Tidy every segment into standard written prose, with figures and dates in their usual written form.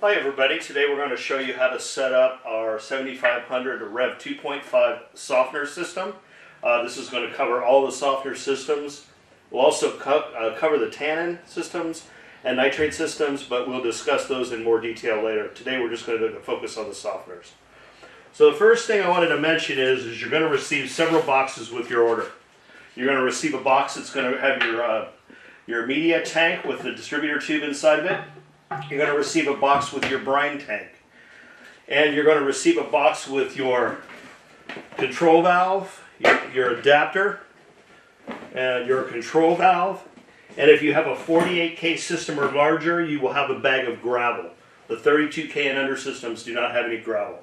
Hi everybody, today we're going to show you how to set up our 7500 Rev 2.5 softener system. This is going to cover all the softener systems. We'll also cover the tannin systems and nitrate systems, but we'll discuss those in more detail later. Today we're just going to focus on the softeners. So the first thing I wanted to mention is you're going to receive several boxes with your order. You're going to receive a box that's going to have your media tank with the distributor tube inside of it. You're going to receive a box with your brine tank. And you're going to receive a box with your control valve, your adapter, and your control valve. And if you have a 48K system or larger, you will have a bag of gravel. The 32K and under systems do not have any gravel.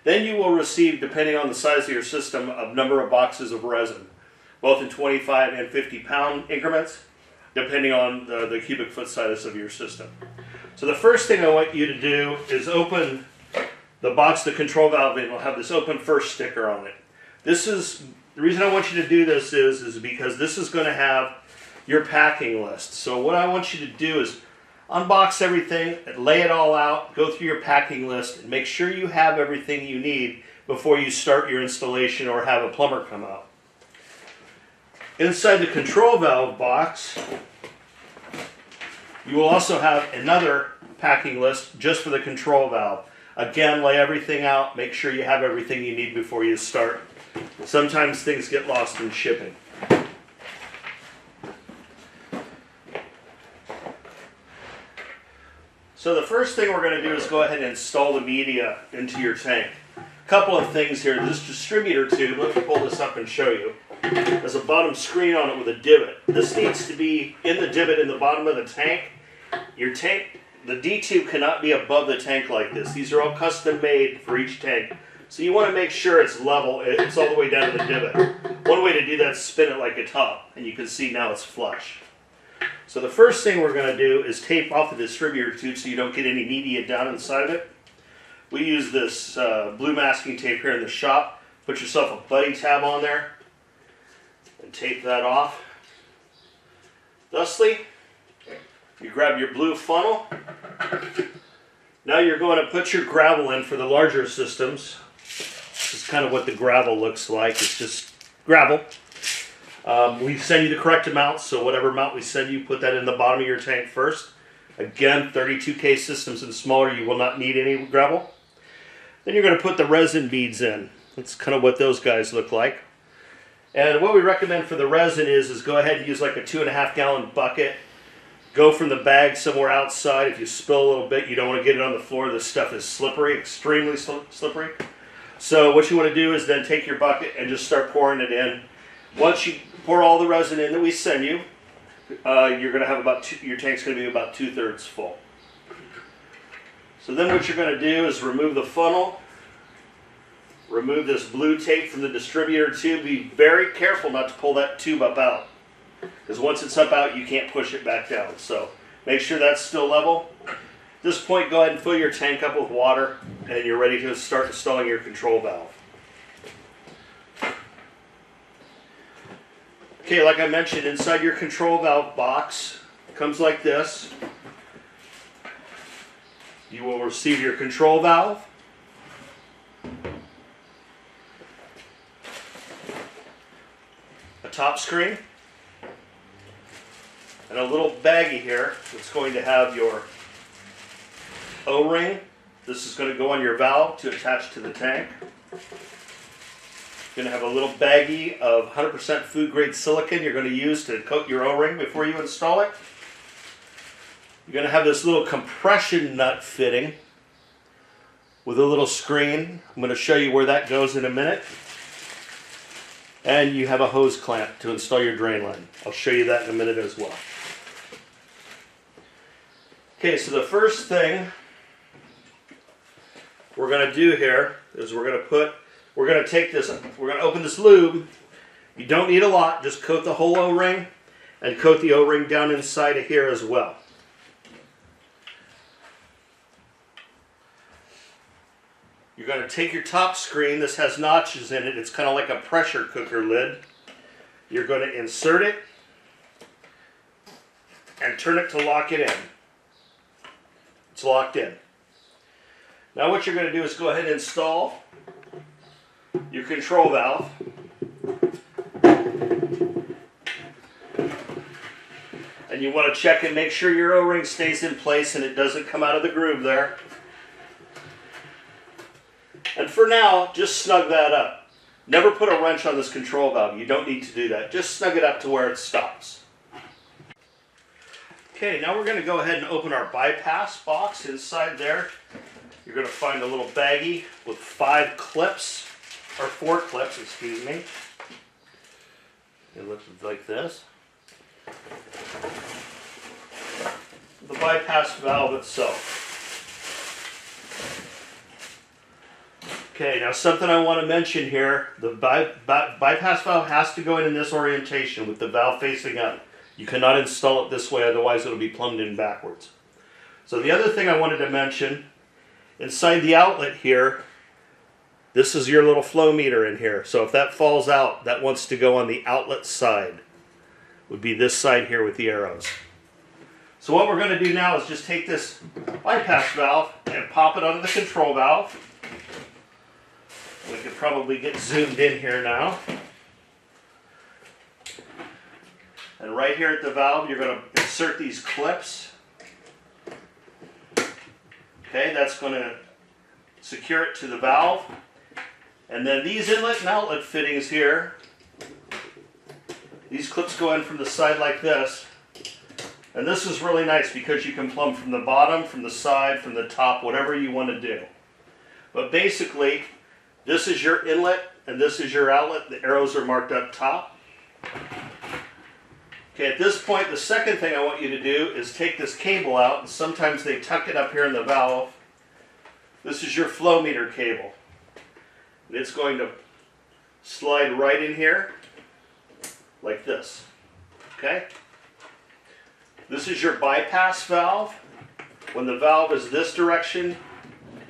Then you will receive, depending on the size of your system, a number of boxes of resin, both in 25 and 50 pound increments, depending on the cubic foot size of your system. So the first thing I want you to do is open the box the control valve in. Will have this open first sticker on it. This is the reason I want you to do this is because this is going to have your packing list. So what I want you to do is unbox everything, lay it all out, go through your packing list, and make sure you have everything you need before you start your installation or have a plumber come out. Inside the control valve box, you will also have another packing list just for the control valve. Again, lay everything out, make sure you have everything you need before you start. Sometimes things get lost in shipping. So the first thing we're going to do is go ahead and install the media into your tank. A couple of things here. This distributor tube, let me pull this up and show you. There's a bottom screen on it with a divot. This needs to be in the divot in the bottom of the tank. Your tank, the D tube cannot be above the tank like this. These are all custom made for each tank. So you want to make sure it's level, it's all the way down to the divot. One way to do that is spin it like a top, and you can see now it's flush. So the first thing we're going to do is tape off the distributor tube so you don't get any media down inside of it. We use this blue masking tape here in the shop. Put yourself a buddy tab on there and tape that off. Thusly, you grab your blue funnel. Now you're going to put your gravel in for the larger systems. This is kind of what the gravel looks like. It's just gravel. We send you the correct amount, so whatever amount we send you, put that in the bottom of your tank first. Again, 32K systems and smaller, you will not need any gravel. Then you're going to put the resin beads in. That's kind of what those guys look like. And what we recommend for the resin is go ahead and use like a 2.5 gallon bucket. Go from the bag somewhere outside. If you spill a little bit, you don't want to get it on the floor. This stuff is slippery, extremely slippery. So what you want to do is then take your bucket and just start pouring it in. Once you pour all the resin in that we send you, you're going to have your tank's going to be about 2/3 full. So then what you're going to do is remove the funnel, remove this blue tape from the distributor tube. Be very careful not to pull that tube up out, because once it's up out, you can't push it back down. So make sure that's still level. At this point, go ahead and fill your tank up with water, and you're ready to start installing your control valve. Okay, like I mentioned, inside your control valve box, it comes like this. You will receive your control valve, a top screen, and a little baggie here that's going to have your O-ring. This is going to go on your valve to attach to the tank. You're going to have a little baggie of 100% food grade silicone you're going to use to coat your O-ring before you install it. You're going to have this little compression nut fitting with a little screen. I'm going to show you where that goes in a minute. And you have a hose clamp to install your drain line. I'll show you that in a minute as well. Okay, so the first thing we're going to do here is we're going to take this, we're going to open this lube. You don't need a lot, just coat the whole O-ring and coat the O-ring down inside of here as well. You're going to take your top screen. This has notches in it. It's kind of like a pressure cooker lid. You're going to insert it and turn it to lock it in. It's locked in. Now what you're going to do is go ahead and install your control valve. And you want to check and make sure your O-ring stays in place and it doesn't come out of the groove there. And for now, just snug that up. Never put a wrench on this control valve. You don't need to do that. Just snug it up to where it stops. Okay, now we're going to go ahead and open our bypass box. Inside there, you're going to find a little baggie with 5 clips, or 4 clips, excuse me. It looks like this. The bypass valve itself. Okay, now something I want to mention here, the bypass valve has to go in this orientation with the valve facing up. You cannot install it this way, otherwise it'll be plumbed in backwards. So the other thing I wanted to mention, inside the outlet here, this is your little flow meter in here. So if that falls out, that wants to go on the outlet side. Would be this side here with the arrows. So what we're going to do now is just take this bypass valve and pop it onto the control valve. We could probably get zoomed in here now. And right here at the valve, you're going to insert these clips. Okay, that's going to secure it to the valve. And then these inlet and outlet fittings here, these clips go in from the side like this. And this is really nice because you can plumb from the bottom, from the side, from the top, whatever you want to do. But basically, this is your inlet and this is your outlet. The arrows are marked up top. Okay, at this point, the second thing I want you to do is take this cable out. And sometimes they tuck it up here in the valve. This is your flow meter cable. And it's going to slide right in here like this. Okay? This is your bypass valve. When the valve is this direction,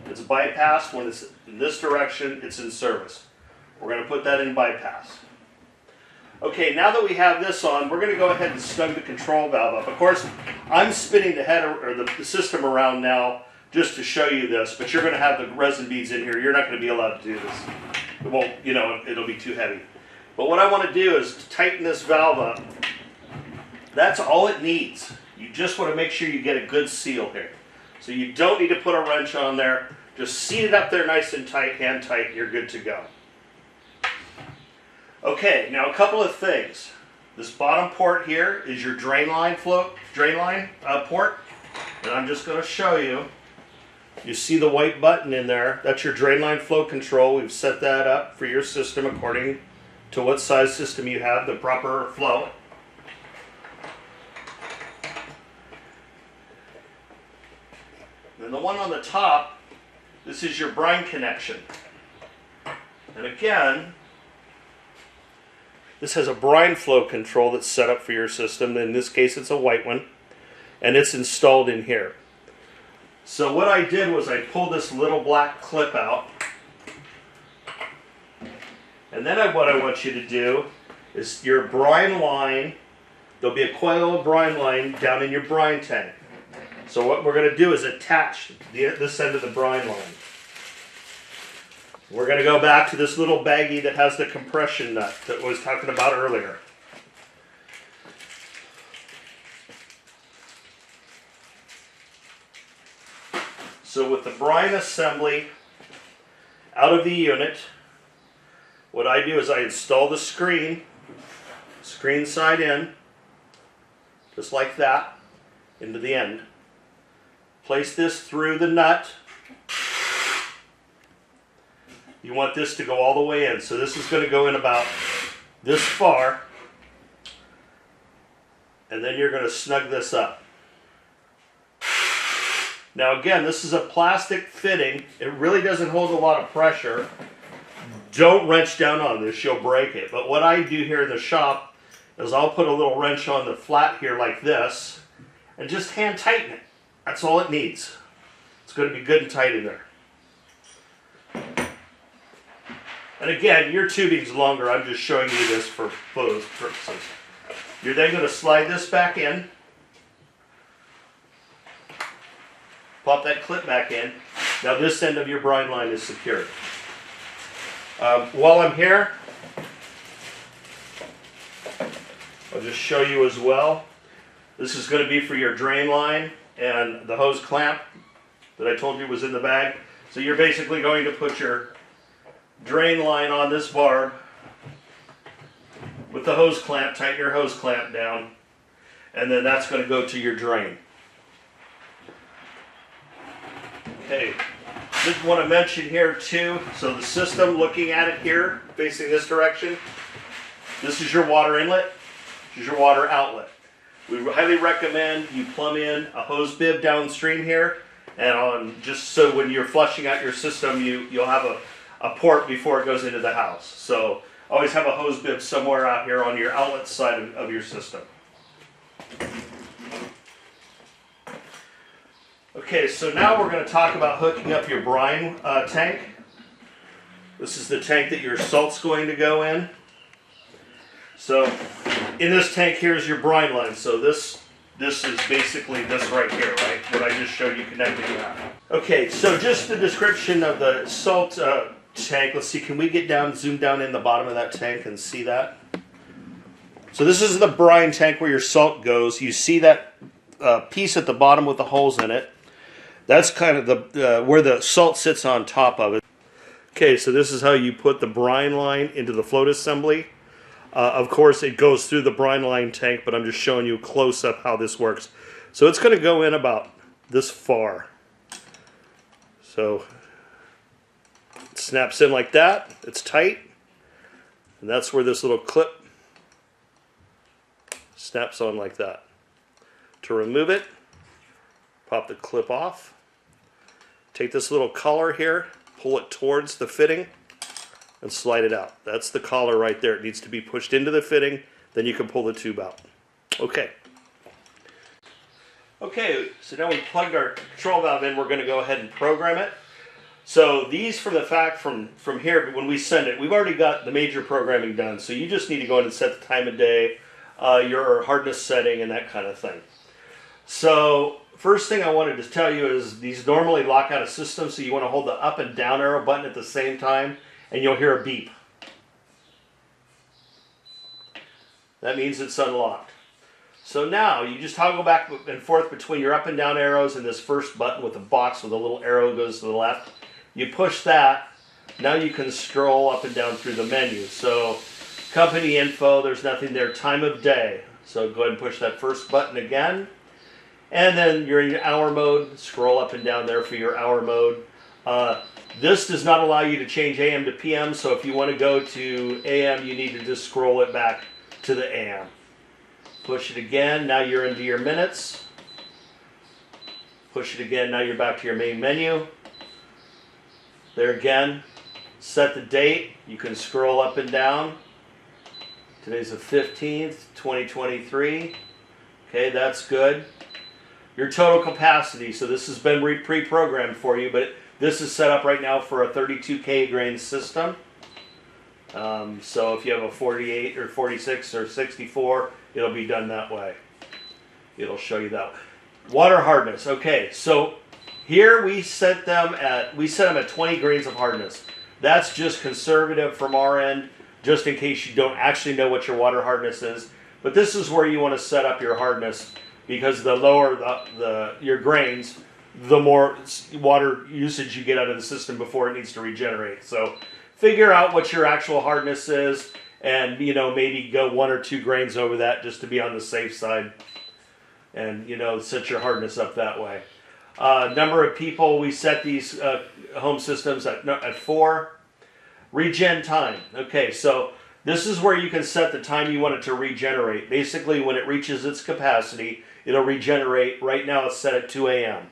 it's bypassed. When it's in this direction, it's in service. We're going to put that in bypass. Okay, now that we have this on, we're going to go ahead and snug the control valve up. Of course, I'm spinning the head or the system around now just to show you this, but you're going to have the resin beads in here. You're not going to be allowed to do this. It won't, you know, it'll be too heavy. But what I want to do is tighten this valve up. That's all it needs. You just want to make sure you get a good seal here. So you don't need to put a wrench on there. Just seat it up there nice and tight, hand tight, and you're good to go. Okay, now a couple of things. This bottom port here is your drain line port, and I'm just going to show you. You see the white button in there. That's your drain line flow control. We've set that up for your system according to what size system you have, the proper flow. And the one on the top, this is your brine connection. And again, this has a brine flow control that's set up for your system. In this case, it's a white one, and it's installed in here. So what I did was I pulled this little black clip out, and then what I want you to do is your brine line, there'll be a coil of brine line down in your brine tank. So what we're going to do is attach this end of the brine line. We're going to go back to this little baggie that has the compression nut that I was talking about earlier. So with the brine assembly out of the unit, what I do is I install the screen side in, just like that, into the end. Place this through the nut. You want this to go all the way in. So this is going to go in about this far. And then you're going to snug this up. Now again, this is a plastic fitting. It really doesn't hold a lot of pressure. Don't wrench down on this, you'll break it. But what I do here in the shop is I'll put a little wrench on the flat here like this and just hand tighten it. That's all it needs. It's going to be good and tight in there. And again, your tubing's longer. I'm just showing you this for those purposes. You're then going to slide this back in. Pop that clip back in. Now this end of your brine line is secured. While I'm here, I'll just show you as well. This is going to be for your drain line and the hose clamp that I told you was in the bag. So you're basically going to put your drain line on this barb with the hose clamp, tighten your hose clamp down, and then that's going to go to your drain. Okay, just want to mention here too, so the system, looking at it here, facing this direction, this is your water inlet, this is your water outlet. We highly recommend you plumb in a hose bib downstream here, and just so when you're flushing out your system, you'll have a port before it goes into the house. So always have a hose bib somewhere out here on your outlet side of your system. Okay, so now we're going to talk about hooking up your brine tank. This is the tank that your salt's going to go in. So in this tank here is your brine line. So this is basically this right here, right? What I just showed you connecting that. Okay, so just the description of the salt tank. Let's see, can we get down, zoom down in the bottom of that tank and see that? So this is the brine tank where your salt goes. You see that piece at the bottom with the holes in it. That's kind of the where the salt sits on top of it. Okay, so this is how you put the brine line into the float assembly. Of course, it goes through the brine line tank, but I'm just showing you close up how this works. So it's going to go in about this far. So it snaps in like that. It's tight. And that's where this little clip snaps on like that. To remove it, pop the clip off. Take this little collar here, pull it towards the fitting, and slide it out. That's the collar right there. It needs to be pushed into the fitting, then you can pull the tube out. Okay. Okay, so now we plugged our control valve in, we're going to go ahead and program it. So these from here, when we send it, we've already got the major programming done, so you just need to go in and set the time of day, your hardness setting, and that kind of thing. So first thing I wanted to tell you is these normally lock out a system, so you want to hold the up and down arrow button at the same time, and you'll hear a beep. That means it's unlocked. So now you just toggle back and forth between your up and down arrows and this first button with the box with a little arrow goes to the left. You push that, now you can scroll up and down through the menu. So company info, there's nothing there. Time of day. So go ahead and push that first button again. And then you're in your hour mode, scroll up and down there for your hour mode. This does not allow you to change AM to PM, so if you want to go to AM, you need to just scroll it back to the AM. Push it again, now you're into your minutes. Push it again, now you're back to your main menu. There again, set the date, you can scroll up and down. Today's the 15th, 2023. Okay, that's good. Your total capacity, so this has been pre-programmed for you, but this is set up right now for a 32K grain system. So if you have a 48 or 46 or 64, it'll be done that way. It'll show you that. Water hardness. Okay, so here we set them at 20 grains of hardness. That's just conservative from our end, just in case you don't actually know what your water hardness is. But this is where you want to set up your hardness, because the lower your grains, the more water usage you get out of the system before it needs to regenerate. So figure out what your actual hardness is, and maybe go 1 or 2 grains over that just to be on the safe side, and set your hardness up that way. Number of people, we set these home systems at 4. Regen time. Okay, so this is where you can set the time you want it to regenerate. Basically, when it reaches its capacity, it'll regenerate. Right now it's set at 2 a.m.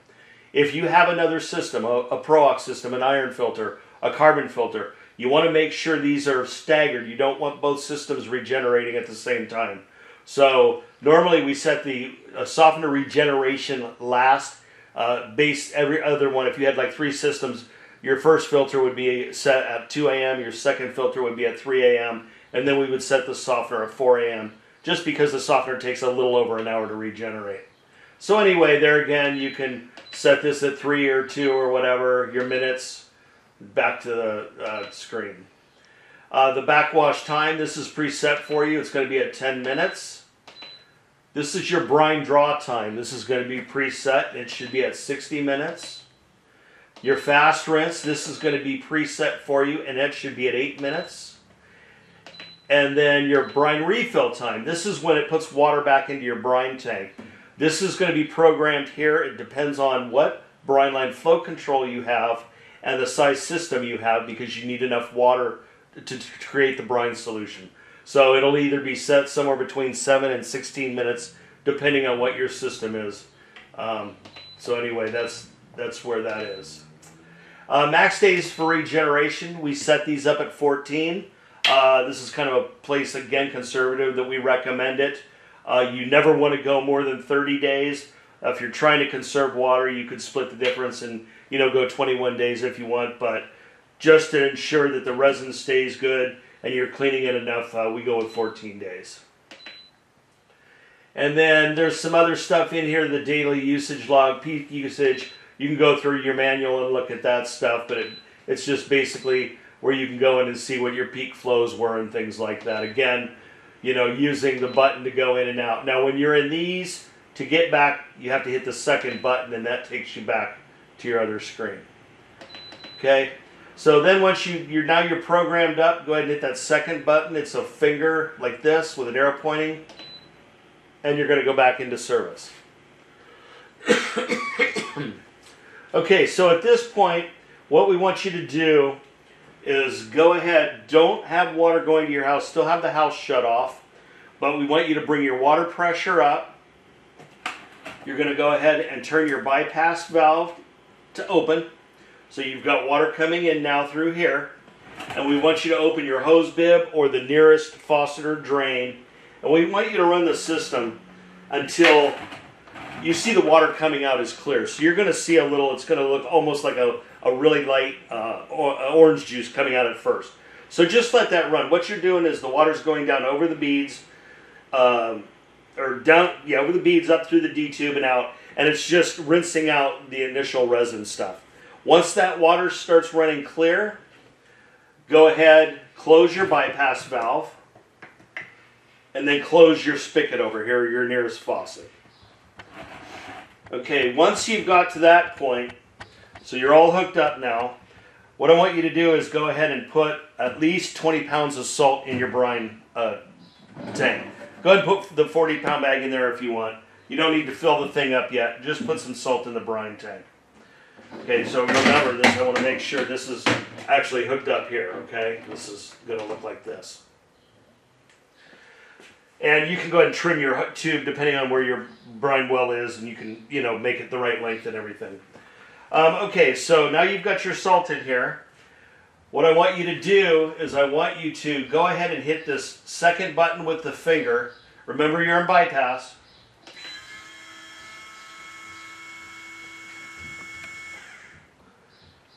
If you have another system, a Pro-Ox system, an iron filter, a carbon filter, you want to make sure these are staggered. You don't want both systems regenerating at the same time. So normally we set the softener regeneration last. Base every other one. If you had like 3 systems, your first filter would be set at 2 a.m., your second filter would be at 3 a.m., and then we would set the softener at 4 a.m., just because the softener takes a little over an hour to regenerate. So anyway, there again, you can Set this at 3 or 2 or whatever, your minutes, back to the screen. The backwash time, this is preset for you. It's going to be at 10 minutes. This is your brine draw time. This is going to be preset. It should be at 60 minutes. Your fast rinse, this is going to be preset for you, and it should be at 8 minutes. And then your brine refill time. This is when it puts water back into your brine tank. This is going to be programmed here. It depends on what brine line flow control you have and the size system you have, because you need enough water to create the brine solution. So it'll either be set somewhere between 7 and 16 minutes, depending on what your system is. So anyway, that's where that is. Max days for regeneration, we set these up at 14. This is kind of a place, again, conservative, that we recommend it. You never want to go more than 30 days. If you're trying to conserve water, you could split the difference and go 21 days if you want, but just to ensure that the resin stays good and you're cleaning it enough, we go with 14 days. And then there's some other stuff in here, the daily usage log, peak usage. You can go through your manual and look at that stuff, but it's just basically where you can go in and see what your peak flows were and things like that. Again, using the button to go in and out. Now when you're in these, to get back, you have to hit the second button, and that takes you back to your other screen. Okay, so then once you're programmed up, go ahead and hit that second button. It's a finger like this with an arrow pointing, and you're going to go back into service. Okay, so at this point, what we want you to do is go ahead, don't have water going to your house, still have the house shut off, but we want you to bring your water pressure up. You're going to go ahead and turn your bypass valve to open. So you've got water coming in now through here. And we want you to open your hose bib or the nearest faucet or drain. And we want you to run the system until you see the water coming out is clear. So you're going to see it's going to look almost like a really light orange juice coming out at first. So just let that run. What you're doing is the water's going down over the beads, over the beads up through the D-tube and out, and it's just rinsing out the initial resin stuff. Once that water starts running clear, go ahead, close your bypass valve, and then close your spigot over here, your nearest faucet. Okay, once you've got to that point, so you're all hooked up now, what I want you to do is go ahead and put at least 20 pounds of salt in your brine tank. Go ahead and put the 40-pound bag in there if you want. You don't need to fill the thing up yet. Just put some salt in the brine tank. Okay, so remember this. I want to make sure this is actually hooked up here, okay? This is going to look like this. And you can go ahead and trim your tube depending on where your brine well is, and you can, make it the right length and everything. Okay, so now you've got your salt in here. What I want you to do is I want you to go ahead and hit this second button with the finger. Remember, you're in bypass.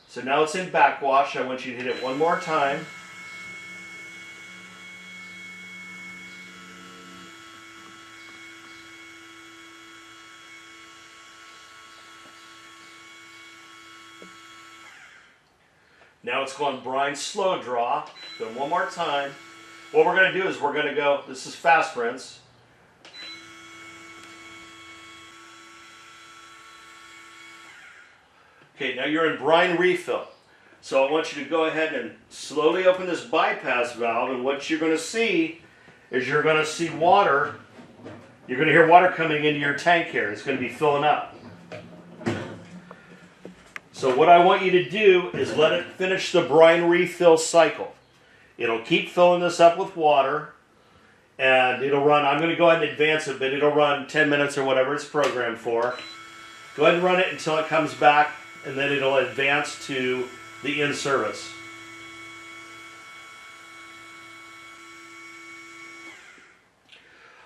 So now it's in backwash. I want you to hit it one more time. Now it's going brine slow draw. Do it one more time. What we're going to do is we're going to go, this is fast rinse. Okay, now you're in brine refill. So I want you to go ahead and slowly open this bypass valve, and what you're going to see is you're going to see water. You're going to hear water coming into your tank here. It's going to be filling up. So what I want you to do is let it finish the brine refill cycle. It'll keep filling this up with water, and it'll run, I'm going to go ahead and advance it, but it'll run 10 minutes or whatever it's programmed for. Go ahead and run it until it comes back, and then it'll advance to the in-service.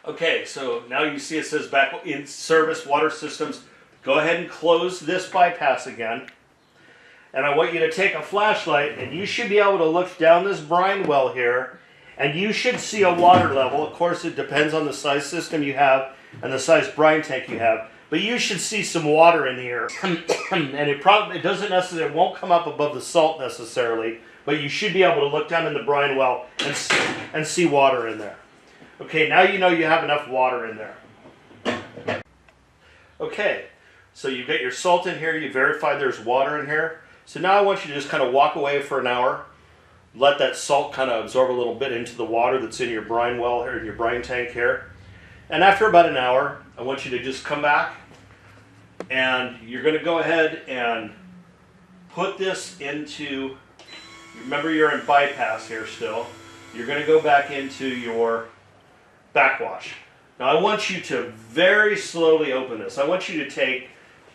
Okay, so now you see it says back in service water systems. Go ahead and close this bypass again. And I want you to take a flashlight, and you should be able to look down this brine well here, and you should see a water level. Of course, it depends on the size system you have and the size brine tank you have. but you should see some water in here. And it won't come up above the salt necessarily, but you should be able to look down in the brine well and see water in there. Okay, now you know you have enough water in there. Okay, so you get your salt in here, you verify there's water in here. So now I want you to just kind of walk away for an hour, let that salt kind of absorb a little bit into the water that's in your brine well or in your brine tank here. And after about an hour, I want you to just come back and you're going to go ahead and put this into, remember you're in bypass here still, you're going to go back into your backwash. Now I want you to very slowly open this. I want you to take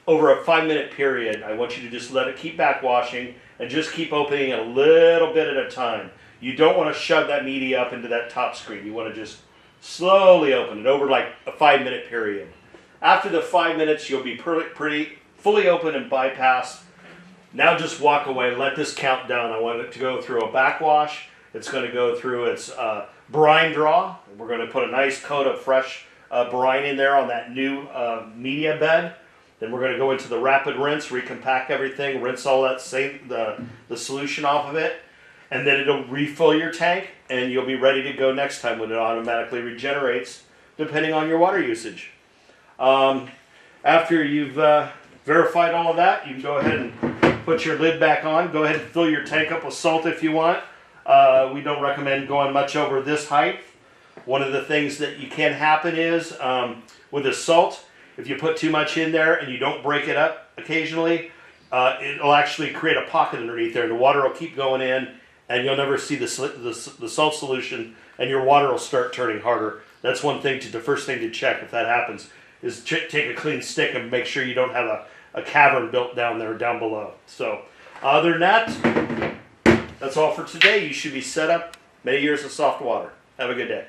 over a 5-minute period, I want you to just let it keep backwashing and just keep opening it a little bit at a time. You don't want to shove that media up into that top screen. You want to just slowly open it over like a 5-minute period. After the 5 minutes, you'll be pretty fully open and bypassed. Now just walk away, let this count down. I want it to go through a backwash. It's going to go through its brine draw. We're going to put a nice coat of fresh brine in there on that new media bed. Then we're going to go into the rapid rinse, recompact everything, rinse all that the solution off of it, and then it'll refill your tank, and you'll be ready to go next time when it automatically regenerates, depending on your water usage. After you've verified all of that, you can go ahead and put your lid back on. Go ahead and fill your tank up with salt if you want. We don't recommend going much over this height. One of the things that can happen is with the salt, if you put too much in there and you don't break it up occasionally, it'll actually create a pocket underneath there. The water will keep going in and you'll never see the salt solution and your water will start turning harder. That's the first thing to check if that happens, is take a clean stick and make sure you don't have a cavern built down there, down below. So other than that, that's all for today. You should be set up. Many years of soft water. Have a good day.